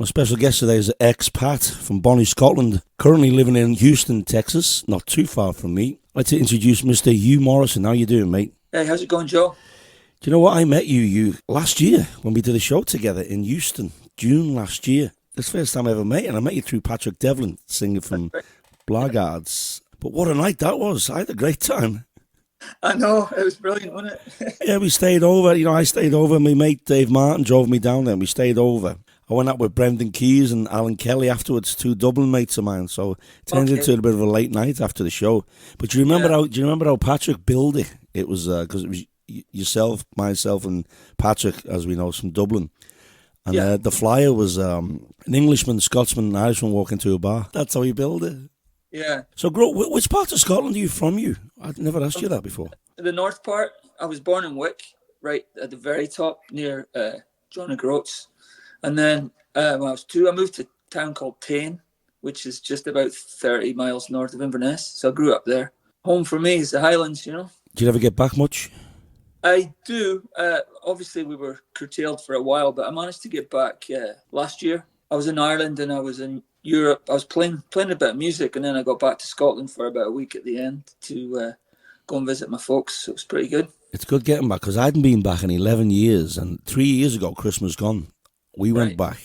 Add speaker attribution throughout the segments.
Speaker 1: My special guest today is an expat from Bonnie, Scotland, currently living in Houston, Texas, not too far from me. I'd like to introduce Mr. Hugh Morrison. How you doing, mate?
Speaker 2: Hey, how's it going, Joe?
Speaker 1: Do you know what? I met you last year when we did a show together in Houston, June last year. It's the first time I ever met you, and I met you through Patrick Devlin, singing from Blackguards. But what a night that was. I had a great time.
Speaker 2: I know, it was brilliant, wasn't it?
Speaker 1: Yeah, we stayed over. I stayed over. My mate Dave Martin drove me down there, and we stayed over. I went out with Brendan Keys and Alan Kelly afterwards, two Dublin mates of mine. So it turned into a bit of a late night after the show. But do you remember how Patrick billed it? It was because it was yourself, myself, and Patrick, as we know, from Dublin. And the flyer was an Englishman, Scotsman, and Irishman walking to a bar. That's how he billed it.
Speaker 2: Yeah.
Speaker 1: So, which part of Scotland are you from? I'd never asked you that before.
Speaker 2: The north part. I was born in Wick, right at the very top near John O'Groats. And then when I was 2, I moved to a town called Tain, which is just about 30 miles north of Inverness. So I grew up there. Home for me is the Highlands, you know.
Speaker 1: Do you ever get back much?
Speaker 2: I do. Obviously, we were curtailed for a while, but I managed to get back last year. I was in Ireland and I was in Europe. I was playing a bit of music, and then I got back to Scotland for about a week at the end to go and visit my folks. So it was pretty good.
Speaker 1: It's good getting back, because I hadn't been back in 11 years, and 3 years ago, Christmas gone, we went back.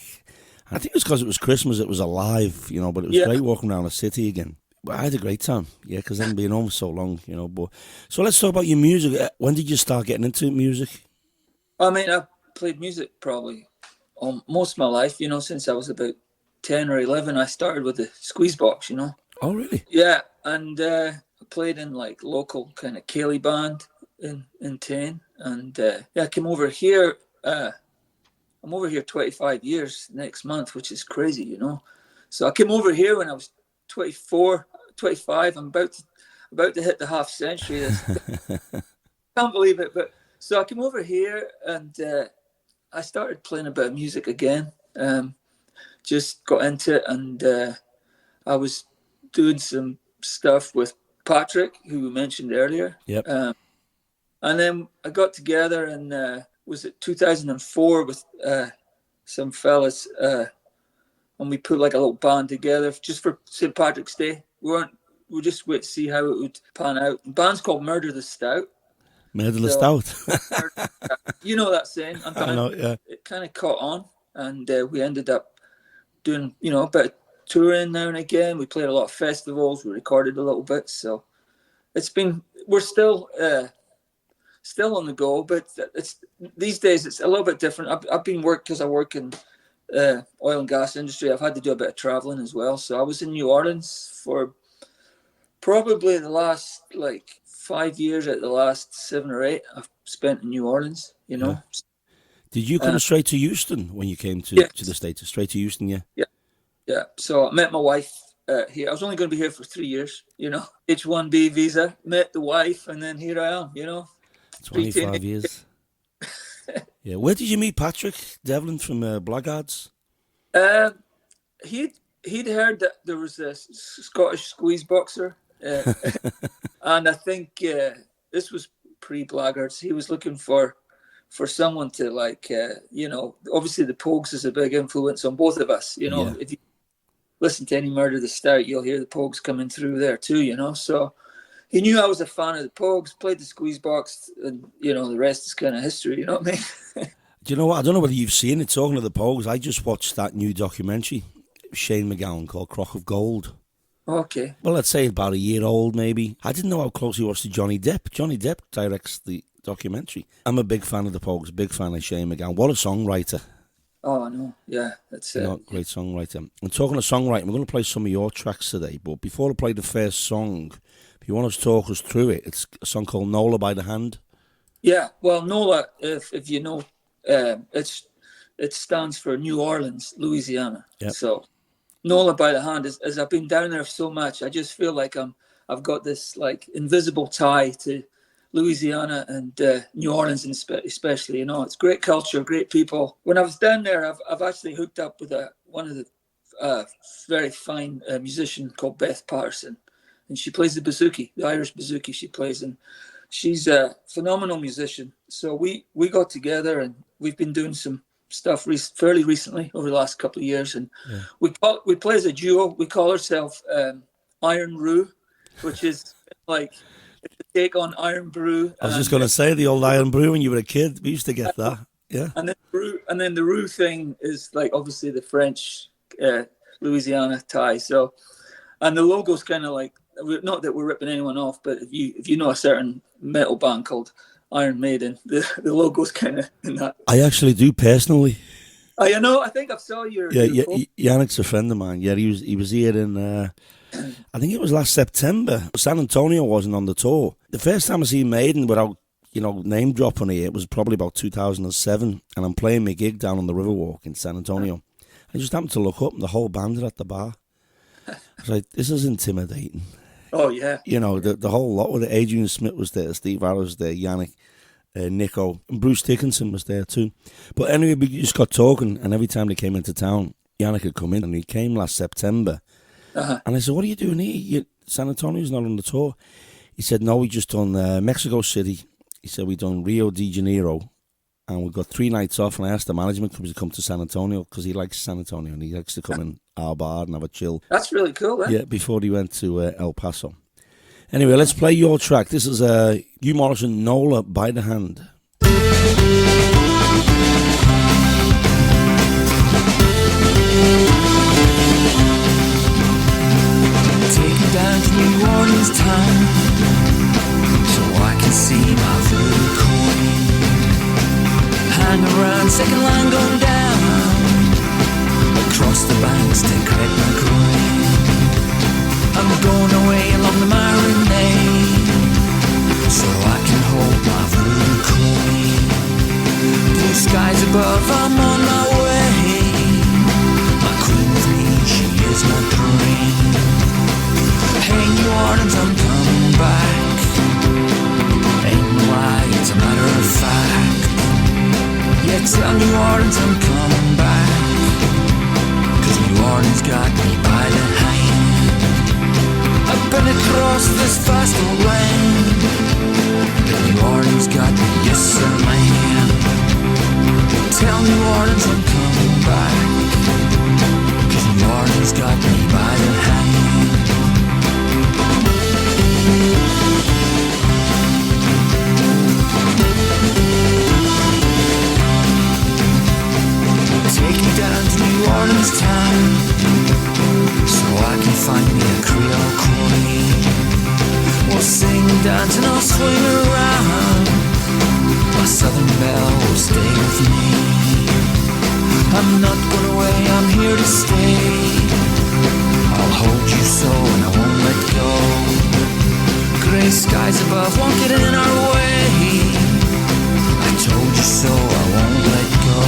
Speaker 1: I think it's because it was Christmas, it was alive, but it was great walking around the city again. But I had a great time, because I hadn't been home for so long, But so let's talk about your music. When did you start getting into music?
Speaker 2: I mean, I've played music probably most of my life, since I was about 10 or 11. I started with the squeeze box,
Speaker 1: Oh, really?
Speaker 2: Yeah, and I played in like local kind of Cayley band in Tain. And I came over here. I'm over here 25 years next month, which is crazy, So I came over here when I was 24, 25. I'm about to hit the half century. Can't believe it. But so I came over here and I started playing a bit of music again. Just got into it, and I was doing some stuff with Patrick, who we mentioned earlier.
Speaker 1: Yep.
Speaker 2: And then I got together and was it 2004 with some fellas, and we put like a little band together just for St. Patrick's Day. We just wait to see how it would pan out. The band's called Murder the Stout.
Speaker 1: Murder the Stout.
Speaker 2: You know that saying.
Speaker 1: I know, yeah.
Speaker 2: It kind of caught on, and we ended up doing, a bit of touring now and again. We played a lot of festivals. We recorded a little bit. So we're still on the go, but these days it's a little bit different. I've been because I work in oil and gas industry. I've had to do a bit of traveling as well. So I was in New Orleans for probably the last 5 years. At the last 7 or 8 I've spent in New Orleans.
Speaker 1: Yeah. Did you come straight to Houston when you came to the States? Straight to Houston, yeah.
Speaker 2: Yeah. So I met my wife here. I was only going to be here for 3 years. H-1B visa. Met the wife, and then here I am.
Speaker 1: 25 years. Yeah. Where did you meet Patrick Devlin from Blackguards?
Speaker 2: He'd heard that there was a Scottish squeeze boxer, and I think this was pre-Blackguards. He was looking for someone to obviously the Pogues is a big influence on both of us. If you listen to any Murder the Stout, you'll hear the Pogues coming through there too. So he knew I was a fan of the Pogues, played the squeeze box, and the rest is kind of history. You know what I mean?
Speaker 1: Do you know what? I don't know whether you've seen it. Talking of the Pogues, I just watched that new documentary, Shane MacGowan, called Crock of Gold.
Speaker 2: Okay.
Speaker 1: Well, let's say about a year old, maybe. I didn't know how close he was to Johnny Depp. Johnny Depp directs the documentary. I'm a big fan of the Pogues, big fan of Shane MacGowan. What a songwriter.
Speaker 2: Oh, I know. Yeah, that's
Speaker 1: great songwriter. And talking of songwriting, we're going to play some of your tracks today. But before I play the first song, if you want to talk us through it, it's a song called Nola by the Hand. Yeah,
Speaker 2: well, Nola, if you know, it stands for New Orleans, Louisiana.
Speaker 1: Yep.
Speaker 2: So Nola by the Hand, as I've been down there so much, I just feel like I've got this invisible tie to Louisiana and New Orleans, especially. It's great culture, great people. When I was down there, I've actually hooked up with one of the very fine musician called Beth Patterson, and she plays the bouzouki, the Irish bouzouki she plays, and she's a phenomenal musician. So we got together and we've been doing some stuff fairly recently over the last couple of years, and we play as a duo. We call ourselves Iron Brew, which is like it's a take on Iron Brew.
Speaker 1: I was just going to say the old Iron Brew when you were a kid. We used to get that. Yeah.
Speaker 2: And then the Roux thing is like obviously the French Louisiana tie. So, and the logo's kind of like, not that we're ripping anyone off, but if you know a certain metal band called Iron Maiden, the logo's kind of in that.
Speaker 1: I actually do personally.
Speaker 2: Oh, you know, I think I saw your.
Speaker 1: Yeah, Yannick's a friend of mine. Yeah, he was here in. I think it was last September. San Antonio wasn't on the tour. The first time I seen Maiden without name dropping it was probably about 2007, and I'm playing my gig down on the Riverwalk in San Antonio. I just happened to look up, and the whole band are at the bar. I was like, this is intimidating.
Speaker 2: Oh, yeah.
Speaker 1: The whole lot with it. Adrian Smith was there, Steve Harris was there, Yannick, Nico, and Bruce Dickinson was there too. But anyway, we just got talking, and every time they came into town, Yannick had come in, and he came last September.
Speaker 2: Uh-huh.
Speaker 1: And I said, what are you doing here? San Antonio's not on the tour. He said, no, we just done Mexico City. He said, we done Rio de Janeiro, and we got 3 nights off, and I asked the management to come to San Antonio, because he likes San Antonio, and he likes to come in our bar and have a chill.
Speaker 2: That's really cool, eh?
Speaker 1: Yeah, before he went to El Paso. Anyway, let's play your track. This is Hugh Morrison, Nola, By the Hand.
Speaker 3: Take me down to New Orleans town, so I can see my voodoo coin. Hang around, second line going down, across the banks to Gretna Green. I'm going away along the Marinade, so I can hold my voodoo coin. Blue skies above, I'm on my way. My queen with me, she is my dream. Hey, New Orleans, I'm coming back. Ain't no lie, it's a matter of fact. Yeah, tell New Orleans I'm coming back, 'cause New Orleans got me by the hand. I've been across this vast old land, but New Orleans got me, yes sir, man. Tell New Orleans I'm coming back, 'cause New Orleans got me by the hand. Take me down to New Orleans town, so I can find me a Creole queen. We'll sing and dance and I'll swing around. My southern belle will stay with me. I'm not going away, I'm here to stay. I'll hold you so and I won't let go. Gray skies above won't get in our way. I told you so, I won't let go.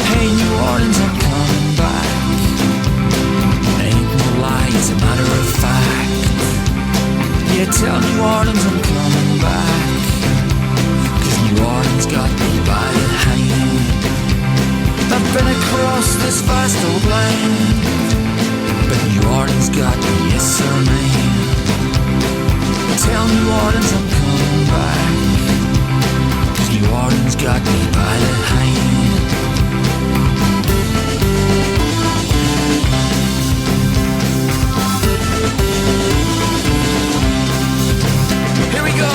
Speaker 3: Hey, New Orleans, I'm coming back. Ain't no lie, it's a matter of fact. Yeah, tell New Orleans I'm coming back, 'cause New Orleans got me by the hand. I've been across this vast old land, but New Orleans got me, yes sir, man. Tell New Orleans I'm coming back, 'cause New Orleans got me by the hand. Here we go!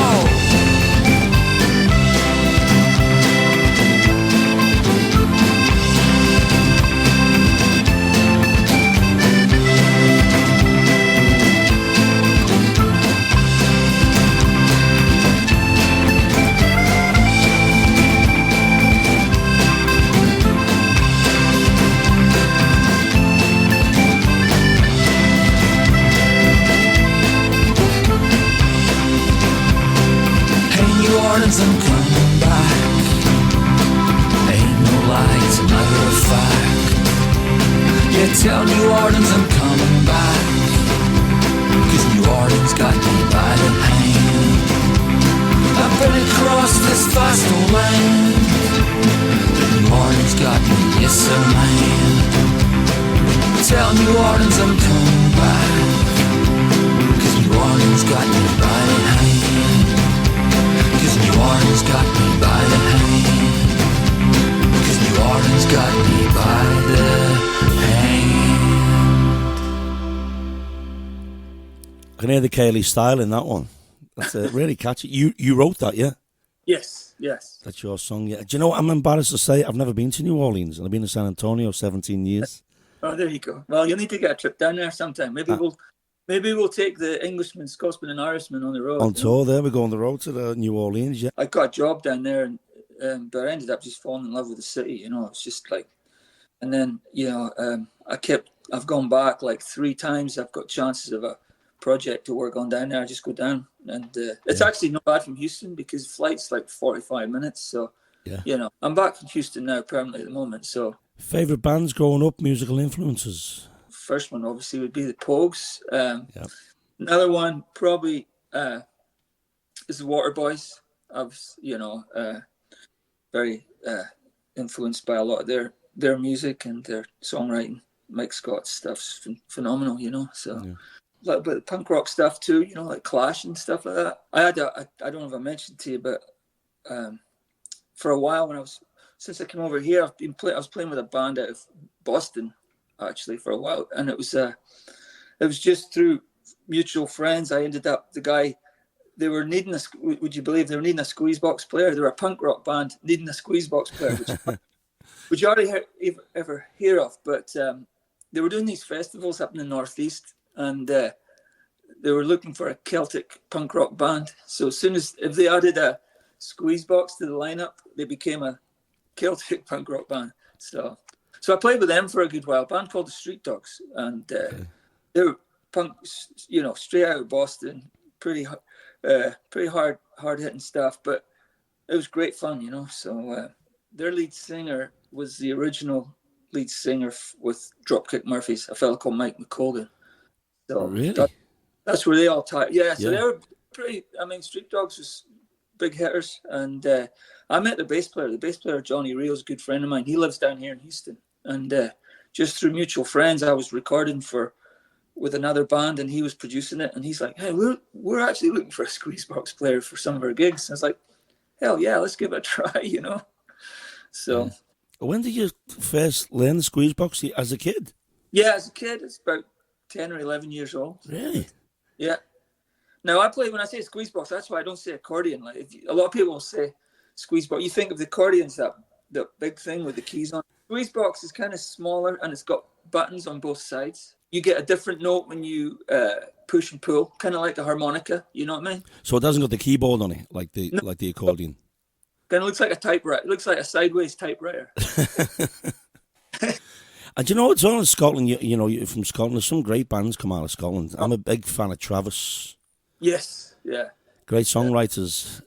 Speaker 3: I'm coming back. Ain't no lie, it's a matter of fact. Yeah, tell New Orleans I'm coming back, 'cause New Orleans got me by the hand. I've been across this vast old land, but New Orleans got me, yes sir, man. Tell New Orleans I'm coming back, 'cause New Orleans got me by the hand. 'Cause New Orleans got me by the hand.
Speaker 1: can hear the Kaylee style in that one. That's really catchy. You wrote that, yeah?
Speaker 2: Yes.
Speaker 1: That's your song, yeah. Do you know what I'm embarrassed to say? I've never been to New Orleans, and I've been to San Antonio 17 years.
Speaker 2: Oh, there you go. Well, you'll need to get a trip down there sometime. Maybe we'll take the Englishman, Scotsman, and Irishman on the road.
Speaker 1: On tour there, we go on the road to the New Orleans, yeah.
Speaker 2: I got a job down there, and but I ended up just falling in love with the city. It's just like, and then I've gone back like 3 times. I've got chances of a project to work on down there. I just go down, and it's actually not bad from Houston because flight's like 45 minutes. So, I'm back from Houston now permanently at the moment. So,
Speaker 1: favorite bands growing up, musical influences.
Speaker 2: First one obviously would be the Pogues. Another one probably is the Waterboys. I was, very influenced by a lot of their music and their songwriting. Mike Scott's stuff's phenomenal, So a little bit of punk rock stuff too, like Clash and stuff like that. I don't know if I mentioned to you, but for a while since I came over here, I was playing with a band out of Boston actually for a while, and it was just through mutual friends. I ended up they were needing would you believe they were needing a squeeze box player? They were a punk rock band needing a squeeze box player, which you already ever hear of, but they were doing these festivals up in the Northeast, and they were looking for a Celtic punk rock band. So as soon as if they added a squeeze box to the lineup, they became a Celtic punk rock band. So I played with them for a good while. A band called the Street Dogs, and they were punk, straight out of Boston, pretty hard hitting stuff, but it was great fun, So their lead singer was the original lead singer with Dropkick Murphys, a fellow called Mike McColgan. So
Speaker 1: really,
Speaker 2: that's where they all tied. Yeah, so they were pretty. I mean, Street Dogs was big hitters, and I met the bass player. The bass player Johnny Rio's a good friend of mine. He lives down here in Houston, and just through mutual friends, I was recording with another band, and he was producing it. And he's like, "Hey, we're actually looking for a squeeze box player for some of our gigs." And I was like, "Hell yeah, let's give it a try," So,
Speaker 1: when did you first learn the squeeze box? As a kid?
Speaker 2: Yeah, as a kid, it's about 10 or 11 years old.
Speaker 1: Really?
Speaker 2: Yeah. Now when I say squeeze box, that's why I don't say accordion. Like a lot of people say squeeze box. You think of the accordions, the big thing with the keys on. Squeeze box is kind of smaller, and it's got buttons on both sides. You get a different note when you push and pull, kind of like a harmonica. You know what I mean?
Speaker 1: So it doesn't got the keyboard on it like the accordion.
Speaker 2: Kind of looks like a typewriter. It looks like a sideways typewriter.
Speaker 1: And you know what's on in Scotland? You're from Scotland. There's some great bands come out of Scotland. I'm a big fan of Travis.
Speaker 2: Yes, yeah.
Speaker 1: Great songwriters.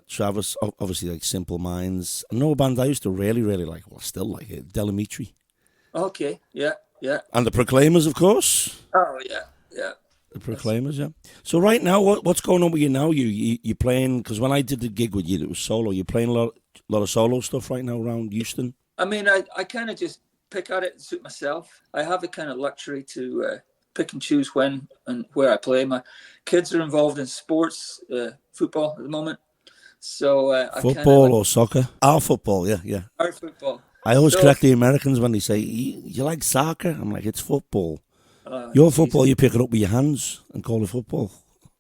Speaker 1: Travis, obviously, like Simple Minds. I know a band I used to really, really like. Well, I still like it. Delamitri.
Speaker 2: Okay, yeah.
Speaker 1: And the Proclaimers, of course.
Speaker 2: Oh yeah.
Speaker 1: The Proclaimers, yeah. So right now, what's going on with you now? You playing? Because when I did the gig with you, it was solo. You're playing a lot of solo stuff right now around Houston.
Speaker 2: I mean, I kind of just pick at it and suit myself. I have the kind of luxury to pick and choose when and where I play. My kids are involved in sports, football at the moment. So
Speaker 1: football or soccer? Our football, yeah.
Speaker 2: Our football.
Speaker 1: I always correct the Americans when they say, "You like soccer?" I'm like, "It's football." Your football, you pick it up with your hands and call it football.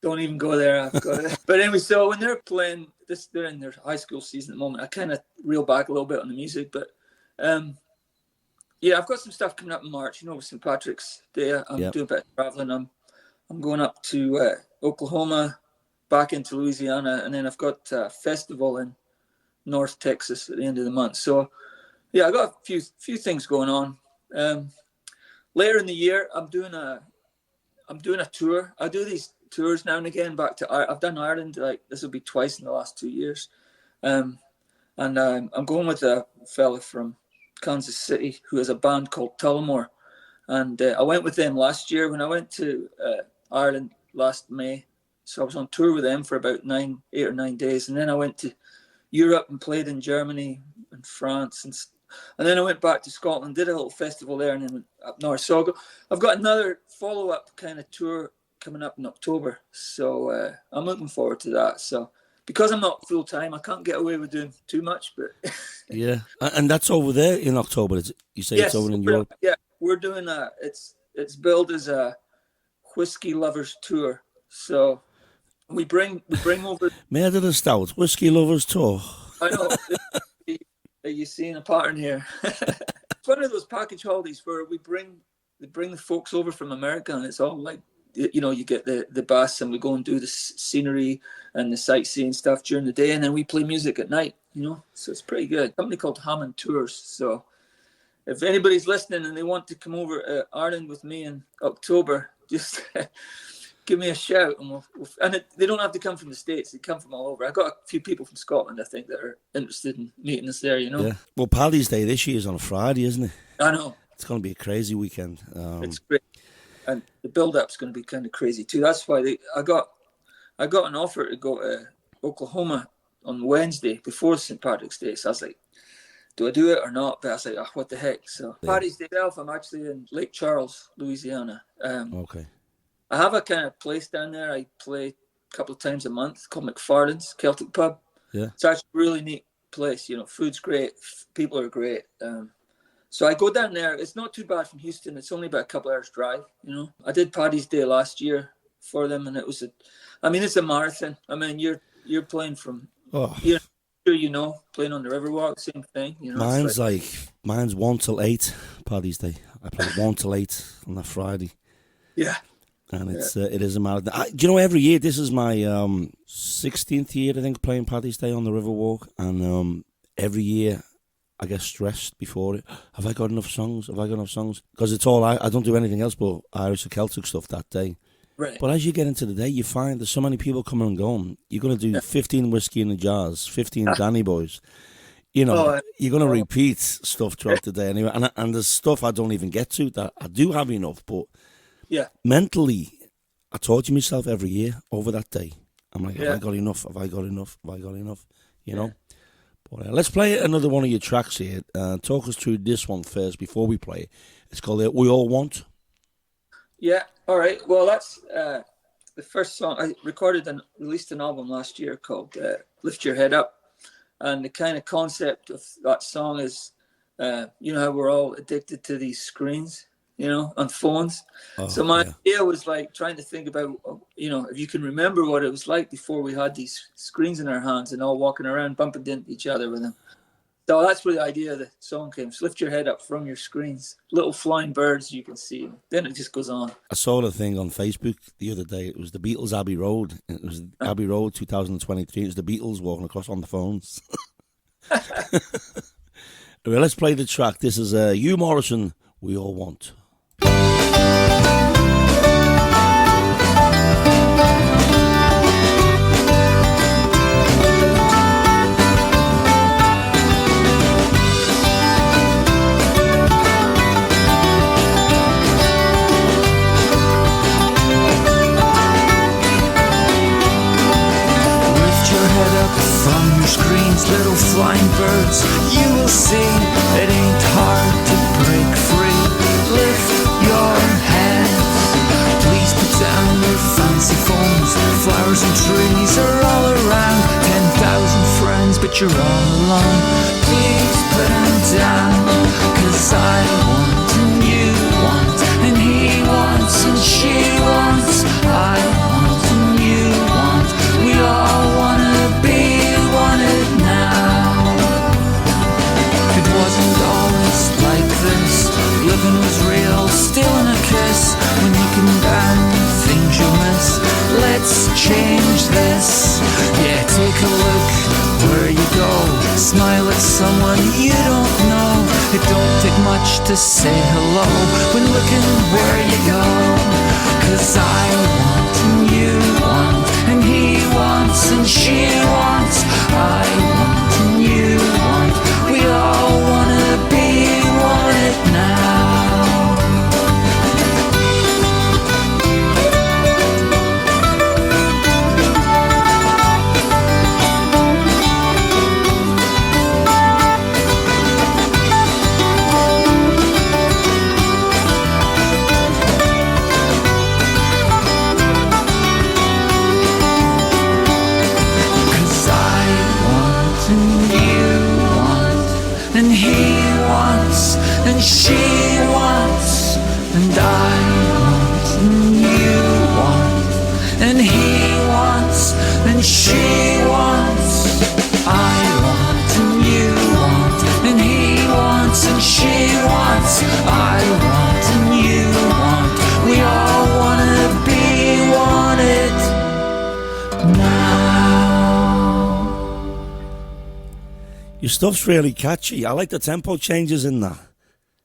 Speaker 2: Don't even go there. I've got it. But anyway, so when they're playing this, they're in their high school season at the moment. I kind of reel back a little bit on the music, but I've got some stuff coming up in March. With St. Patrick's Day, I'm doing a bit of traveling. I'm going up to Oklahoma, back into Louisiana, and then I've got a festival in North Texas at the end of the month. So I got a few things going on. Later in the year, I'm doing a tour. I do these tours now and again back to I've done Ireland, like this will be twice in the last 2 years. And I'm going with a fella from Kansas City who has a band called Tullamore. And I went with them last year when I went to Ireland last May. So I was on tour with them for about 8 or 9 days. And then I went to Europe and played in Germany and France. And then I went back to Scotland, did a little festival there, and then went up north. So I've got another follow-up kind of tour coming up in October. So I'm looking forward to that. So because I'm not full-time, I can't get away with doing too much. But
Speaker 1: yeah, and that's over there in October. You say it's over in Europe?
Speaker 2: Yeah, we're doing it's billed as a whiskey lovers tour. So we bring over.
Speaker 1: Made of the stout, whiskey lovers tour.
Speaker 2: I know. Are you seeing a pattern here? It's one of those package holidays where they bring the folks over from America, and it's all like, you know, you get the bus, and we go and do the scenery and the sightseeing stuff during the day, and then we play music at night, you know. So it's pretty good. A company called Hammond Tours. So if anybody's listening and they want to come over to Ireland with me in October, just give me a shout, and they don't have to come from the States. They come from all over. I got a few people from Scotland, I think, that are interested in meeting us there, you know.
Speaker 1: Yeah. Well, Paddy's Day this year is on a Friday, isn't it?
Speaker 2: I know.
Speaker 1: It's going to be a crazy weekend.
Speaker 2: It's great. And the build-up's going to be kind of crazy too. That's why I got an offer to go to Oklahoma on Wednesday before St. Patrick's Day. So I was like, do I do it or not? But I was like, oh, what the heck? So Paddy's Day itself, I'm actually in Lake Charles, Louisiana.
Speaker 1: Okay.
Speaker 2: I have a kind of place down there. I play a couple of times a month called McFarland's Celtic Pub.
Speaker 1: Yeah.
Speaker 2: It's actually a really neat place. You know, food's great. People are great. So I go down there. It's not too bad from Houston. It's only about a couple hours drive, you know. I did Paddy's Day last year for them, and it's a marathon. I mean, you're playing from, you know, playing on the Riverwalk, same thing, you know.
Speaker 1: Mine's 1 till 8, Paddy's Day. I play 1 till 8 on that Friday.
Speaker 2: Yeah.
Speaker 1: And it is a marathon. Do you know, every year, this is my 16th year, I think, playing Paddy's Day on the Riverwalk, and every year I get stressed before it. Have I got enough songs? Because it's all, I don't do anything else but Irish or Celtic stuff that day.
Speaker 2: Right.
Speaker 1: But as you get into the day, you find there's so many people coming and going. You're going to do 15 whiskey in the jars, 15 Danny Boys. You know, you're going to repeat stuff throughout the day anyway. And there's stuff I don't even get to that I do have enough, but mentally, I torture myself every year over that day. I'm like, have I got enough? Have I got enough? You know? But let's play another one of your tracks here. Talk us through this one first before we play it. It's called We All Want.
Speaker 2: Yeah, all right. Well, that's the first song. I recorded and released an album last year called Lift Your Head Up. And the kind of concept of that song is, you know how we're all addicted to these screens, you know, on phones. So my idea was like trying to think about, you know, if you can remember what it was like before we had these screens in our hands and all walking around bumping into each other with them. So that's where the idea of the song came. So lift your head up from your screens. Little flying birds you can see. Then it just goes on. I
Speaker 1: saw the thing on Facebook the other day. It was the Beatles Abbey Road. It was Abbey Road 2023. It was the Beatles walking across on the phones. Well, let's play the track. This is Hugh Morrison, We All Want.
Speaker 3: From your screens, little flying birds, you will see it ain't hard to break free. Lift your heads, please put down your fancy phones. Flowers and trees are all around, 10,000 friends, but you're all alone. Please put them down, 'cause I want and you want, and he wants and she wants. I want and you want, we all wanna be wanted now. It wasn't always like this. Living was real, still in a kiss. When you can ban things you miss, let's change this. Yeah, take a look where you go. Smile at someone you don't know. It don't take much to say hello when looking where you go. 'Cause I want and you want, and he wants and she wants. I want and you want, we all wanna be wanted now. And he wants, and she wants, and I want, and you want, and he She wants, I want, and you want. We all wanna be wanted now.
Speaker 1: Your stuff's really catchy. I like the tempo changes in that.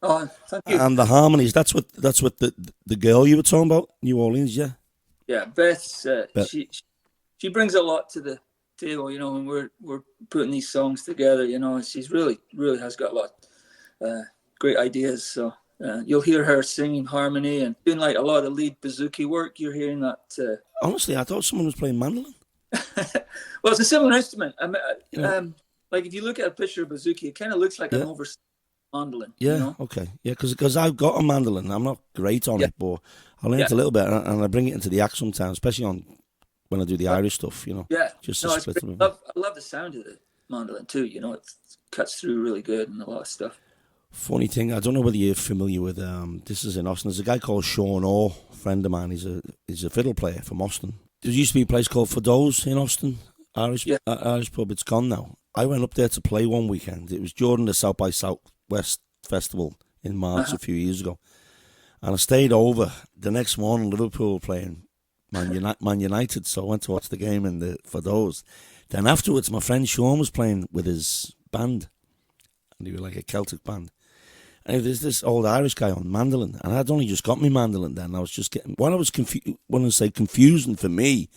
Speaker 2: Oh, thank you.
Speaker 1: And the harmonies. That's what the girl you were talking about, New Orleans, yeah.
Speaker 2: Yeah, Beth's
Speaker 1: Beth.
Speaker 2: she brings a lot to the table, you know, when we're putting these songs together, you know, and she's really has got a lot great ideas. So you'll hear her singing harmony and doing like a lot of lead bouzouki work. You're hearing that.
Speaker 1: Honestly, I thought someone was playing mandolin.
Speaker 2: Well, it's a similar instrument.
Speaker 1: Yeah.
Speaker 2: Like if you look at a picture of bouzouki, it kind of looks like an oversized mandolin.
Speaker 1: Yeah,
Speaker 2: you know?
Speaker 1: okay. Yeah, because I've got a mandolin. I'm not great on it, but I learned a little bit, and I bring it into the act sometimes, especially when I do the Irish stuff, you know.
Speaker 2: Yeah.
Speaker 1: Just
Speaker 2: No,
Speaker 1: to split them.
Speaker 2: I love the sound of the mandolin too, you know, it cuts through really good and a lot of stuff.
Speaker 1: Funny thing, I don't know whether you're familiar with, this is in Austin, there's a guy called Sean Orr, a friend of mine, he's a fiddle player from Austin. There used to be a place called Fado's in Austin, Irish pub, it's gone now. I went up there to play one weekend. It was during the South by Southwest Festival in March a few years ago. And I stayed over. The next morning, Liverpool were playing Man United, so I went to watch the game for those. Then afterwards, my friend Sean was playing with his band, and he was like a Celtic band. And there's this old Irish guy on mandolin, and I'd only just got my mandolin then. I was just getting, what I was confusing for me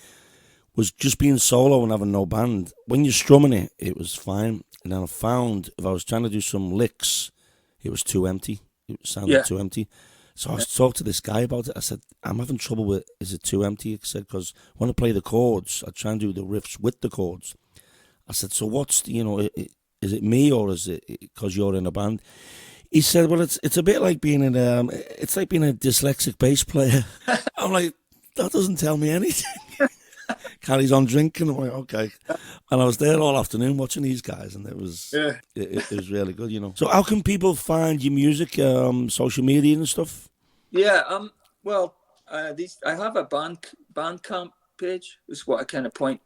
Speaker 1: was just being solo and having no band. When you're strumming it, it was fine. And then I found if I was trying to do some licks, it was too empty. It sounded too empty. So I talked to this guy about it. I said, I'm having trouble with, is it too empty? He said, because when I play the chords, I try and do the riffs with the chords. I said, so what's, is it me or is it because you're in a band? He said, well, it's a bit like being it's like being a dyslexic bass player. I'm like, that doesn't tell me anything. Carries on drinking. I'm like, okay. And I was there all afternoon watching these guys, and it was it was really good, you know. So how can people find your music, social media and stuff?
Speaker 2: Yeah, well, I have a Bandcamp page. Is what I kind of point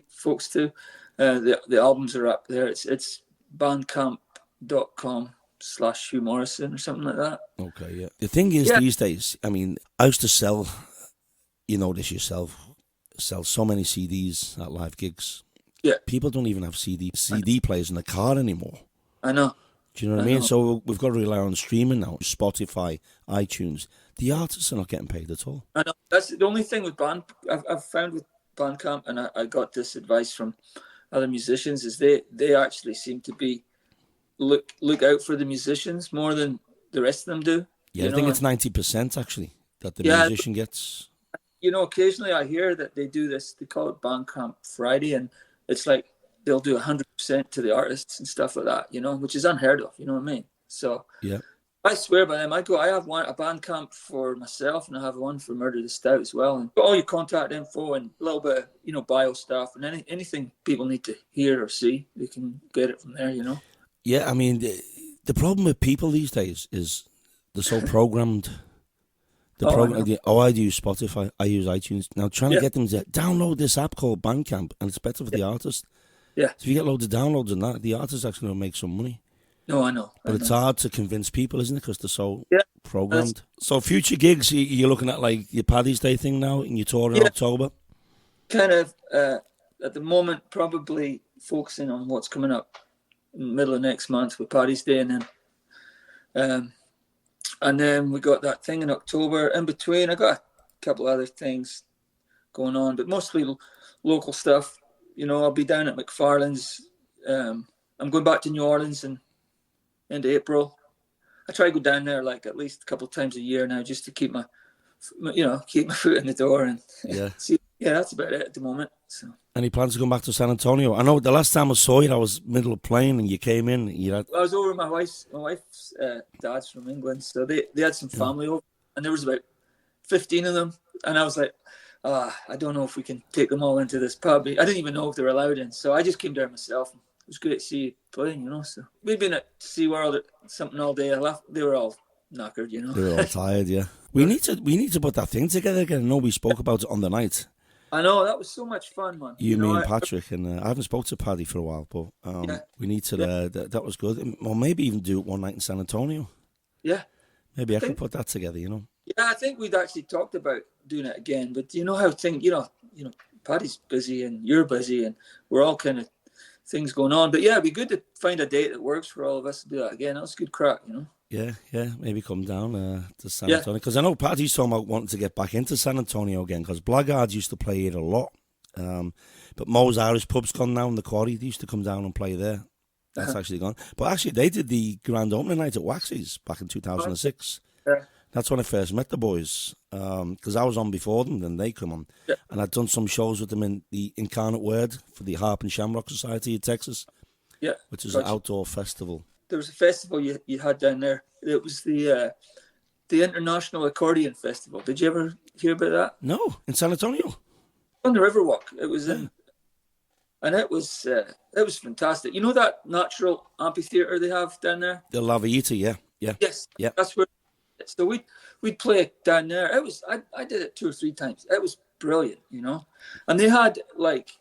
Speaker 2: folks to. The albums are up there. It's bandcamp.com/Hugh Morrison or something like that.
Speaker 1: Okay, yeah. The thing is, these days, I mean, I used to sell, you know this yourself, sell so many CDs at live gigs.
Speaker 2: Yeah.
Speaker 1: People don't even have CD players in the car anymore.
Speaker 2: I know.
Speaker 1: Do you know what I mean? So we've got to rely on streaming now, Spotify, iTunes. The artists are not getting paid at all.
Speaker 2: I know. That's the only thing with I've found with Bandcamp, and I got this advice from other musicians, is they actually seem to be look out for the musicians more than the rest of them do.
Speaker 1: Yeah, I think it's 90% actually that the musician gets.
Speaker 2: You know, occasionally I hear that they do this, they call it Bandcamp Friday, and it's like they'll do 100% to the artists and stuff like that, you know, which is unheard of, you know what I mean? So yeah, I swear by them. I have a Bandcamp for myself, and I have one for Murder the Stout as well. And all your contact info and a little bit of, bio stuff, and anything people need to hear or see, they can get it from there, you know?
Speaker 1: Yeah, I mean, the problem with people these days is they're so programmed. I use Spotify, I use iTunes. Now, trying to get them to download this app called Bandcamp, and it's better for the artist. Yeah. So if you get loads of downloads and that, the artist actually will make some money.
Speaker 2: No, I know.
Speaker 1: But it's hard to convince people, isn't it? Because they're so programmed. So future gigs, you're looking at like your Paddy's Day thing now, and your tour in October?
Speaker 2: Kind of, at the moment, probably focusing on what's coming up in the middle of next month with Paddy's Day, and then we got that thing in October. In between, I got a couple other things going on, but mostly local stuff. You know, I'll be down at McFarlane's. I'm going back to New Orleans in April. I try to go down there like at least a couple of times a year now, just to keep my foot in the door and see. Yeah, that's about it at the moment. So. Any
Speaker 1: plans to come back to San Antonio? I know the last time I saw you, I was middle of playing, and you came in. I
Speaker 2: was over with my wife's dad's from England, so they had some family over, and there was about 15 of them, and I was like, I don't know if we can take them all into this pub. I didn't even know if they were allowed in, so I just came there myself. It was great to see you playing, you know. So we've been at SeaWorld at something all day. They were all knackered, you know.
Speaker 1: They were all tired, yeah. We need to put that thing together again. I know we spoke about it on the night.
Speaker 2: I know, that was so much fun, man.
Speaker 1: You, me, and Patrick, and I haven't spoke to Paddy for a while, but we need to. That was good. Or maybe even do it one night in San Antonio.
Speaker 2: Yeah.
Speaker 1: Maybe I could put that together. You know.
Speaker 2: Yeah, I think we'd actually talked about doing it again, but you know how things, you know, Paddy's busy and you're busy, and we're all kind of things going on. But yeah, it'd be good to find a date that works for all of us to do that again. That was good crack, you know.
Speaker 1: Yeah, maybe come down to San Antonio, because I know Paddy's talking about wanting to get back into San Antonio again, because Blackguards used to play here a lot, but Mo's Irish pub's gone now in the Quarry. They used to come down and play there. That's actually gone. But actually, they did the grand opening night at Waxy's back in 2006.
Speaker 2: Yeah.
Speaker 1: That's when I first met the boys, because I was on before them, then they come on.
Speaker 2: Yeah.
Speaker 1: And I'd done some shows with them in the Incarnate Word for the Harp and Shamrock Society of Texas, which is an outdoor festival. There
Speaker 2: was a festival you had down there. It was the International Accordion Festival. Did you ever hear about that?
Speaker 1: No, in San Antonio.
Speaker 2: On the Riverwalk. It was in, and it was fantastic. You know that natural amphitheater they have down there?
Speaker 1: The La Villita, yeah.
Speaker 2: Yes,
Speaker 1: yeah.
Speaker 2: That's where. So we'd play it down there. It was I did it 2 or 3 times. It was brilliant, you know. And they had like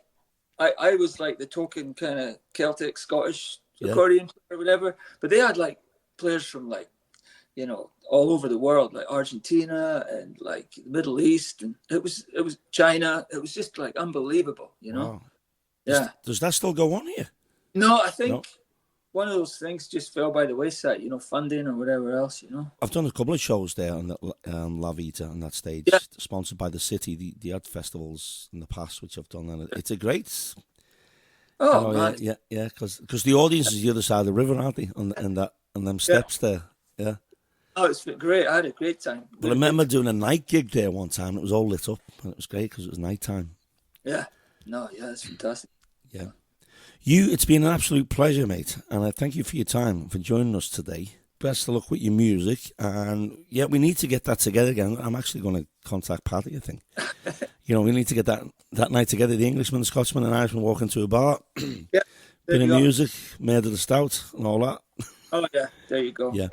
Speaker 2: I was like the token kind of Celtic Scottish accordion player or whatever, but they had like players from like, you know, all over the world, like Argentina and like the Middle East, and it was China. It was just like unbelievable, you know.
Speaker 1: Wow.
Speaker 2: Yeah.
Speaker 1: Does that still go on here?
Speaker 2: No, I think one of those things just fell by the wayside, you know, funding or whatever else, you know.
Speaker 1: I've done a couple of shows there on the La Vita on that stage, sponsored by the city. The art festivals in the past, which I've done, and it's a great.
Speaker 2: Oh, man.
Speaker 1: Yeah, because the audience is the other side of the river, aren't they? On them steps there, yeah.
Speaker 2: Oh, it's great. I had a great time.
Speaker 1: But I remember doing a night gig there one time. It was all lit up, and it was great because it was night time.
Speaker 2: Yeah. No, yeah, it's fantastic.
Speaker 1: Yeah. It's been an absolute pleasure, mate, and I thank you for your time, for joining us today. Best of luck with your music, and yeah, we need to get that together again. I'm actually going to contact Paddy, I think. You know, we need to get that night together, the Englishman, the Scotsman, and Irishman walking to a bar.
Speaker 2: Yeah.
Speaker 1: Bit of music, made of the stout, and all that.
Speaker 2: Oh, yeah, there you go.
Speaker 1: Yeah.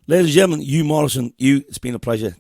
Speaker 1: Ladies and gentlemen, Hugh Morrison, it's been a pleasure.